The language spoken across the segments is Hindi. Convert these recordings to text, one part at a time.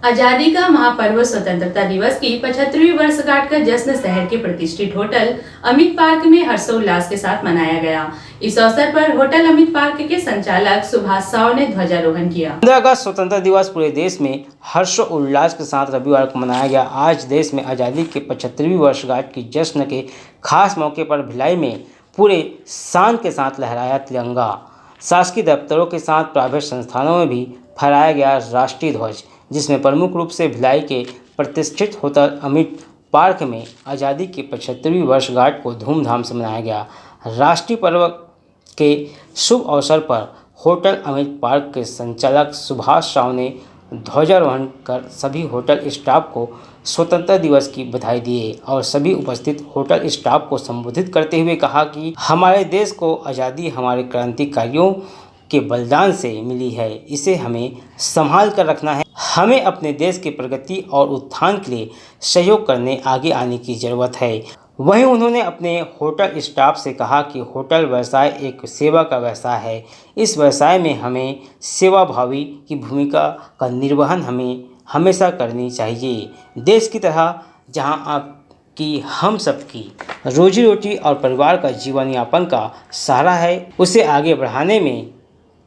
आजादी का महापर्व स्वतंत्रता दिवस की 75वीं वर्षगांठ का जश्न शहर के प्रतिष्ठित होटल अमित पार्क में हर्षोल्लास के साथ मनाया गया। इस अवसर पर होटल अमित पार्क के संचालक सुभाष साव ने ध्वजारोहण किया। 15 अगस्त स्वतंत्रता दिवस पूरे देश में हर्षोल्लास के साथ रविवार को मनाया गया। आज देश में आज़ादी के 75वीं वर्षगांठ की जश्न के खास मौके पर भिलाई में पूरे शान के साथ लहराया तिरंगा। शासकीय दफ्तरों के साथ प्राइवेट संस्थानों में भी फहराया गया राष्ट्रीय ध्वज, जिसमें प्रमुख रूप से भिलाई के प्रतिष्ठित होटल अमित पार्क में आज़ादी की 75वीं वर्षगांठ को धूमधाम से मनाया गया। राष्ट्रीय पर्व के शुभ अवसर पर होटल अमित पार्क के संचालक सुभाष साव ने ध्वजारोहण कर सभी होटल स्टाफ को स्वतंत्रता दिवस की बधाई दिए और सभी उपस्थित होटल स्टाफ को संबोधित करते हुए कहा कि हमारे देश को आज़ादी हमारे क्रांतिकारियों के बलिदान से मिली है, इसे हमें संभाल कर रखना है। हमें अपने देश की प्रगति और उत्थान के लिए सहयोग करने आगे आने की ज़रूरत है। वहीं उन्होंने अपने होटल स्टाफ से कहा कि होटल व्यवसाय एक सेवा का व्यवसाय है। इस व्यवसाय में हमें सेवाभावी की भूमिका का निर्वहन हमें हमेशा करनी चाहिए। देश की तरह जहां आपकी हम सबकी रोजी रोटी और परिवार का जीवन यापन का सहारा है, उसे आगे बढ़ाने में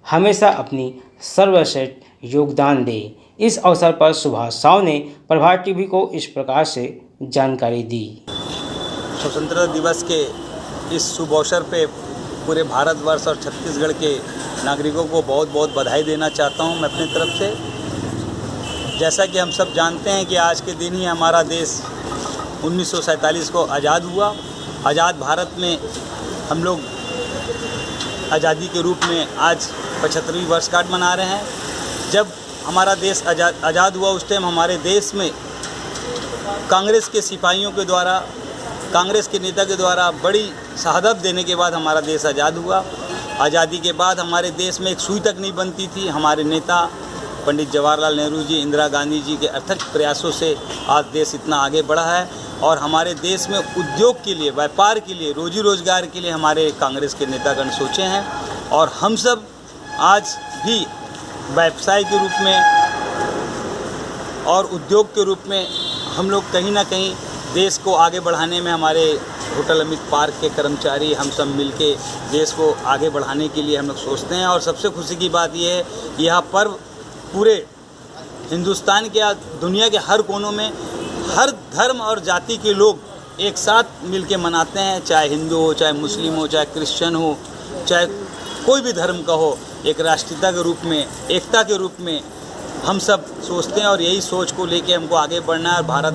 हमेशा अपनी सर्वश्रेष्ठ योगदान दे। इस अवसर पर सुभाष साव ने प्रभात टीवी को इस प्रकार से जानकारी दी। स्वतंत्रता दिवस के इस शुभ अवसर पे पूरे भारतवर्ष और छत्तीसगढ़ के नागरिकों को बहुत बहुत बधाई देना चाहता हूं मैं अपनी तरफ से। जैसा कि हम सब जानते हैं कि आज के दिन ही हमारा देश 1947 को आज़ाद हुआ। आज़ाद भारत में हम लोग आज़ादी के रूप में आज 75वीं वर्षगांठ मना रहे हैं। जब हमारा देश आज़ाद हुआ उस टाइम हमारे देश में कांग्रेस के सिपाहियों के द्वारा, कांग्रेस के नेता के द्वारा बड़ी शहादत देने के बाद हमारा देश आज़ाद हुआ। आज़ादी के बाद हमारे देश में एक सुई तक नहीं बनती थी। हमारे नेता पंडित जवाहरलाल नेहरू जी, इंदिरा गांधी जी के अथक प्रयासों से आज देश इतना आगे बढ़ा है और हमारे देश में उद्योग के लिए, व्यापार के लिए, रोजी रोजगार के लिए हमारे कांग्रेस के नेतागण सोचे हैं और हम सब आज भी व्यवसाय के रूप में और उद्योग के रूप में हम लोग कहीं ना कहीं देश को आगे बढ़ाने में हमारे होटल अमित पार्क के कर्मचारी हम सब मिलके देश को आगे बढ़ाने के लिए हम लोग सोचते हैं। और सबसे खुशी की बात यह है, यह पर्व पूरे हिंदुस्तान के या दुनिया के हर कोनों में हर धर्म और जाति के लोग एक साथ मिलके मनाते हैं, चाहे हिंदू हो, चाहे मुस्लिम हो, चाहे क्रिश्चियन हो, चाहे कोई भी धर्म का हो। एक राष्ट्रीयता के रूप में, एकता के रूप में हम सब सोचते हैं और यही सोच को लेके हमको आगे बढ़ना है। भारत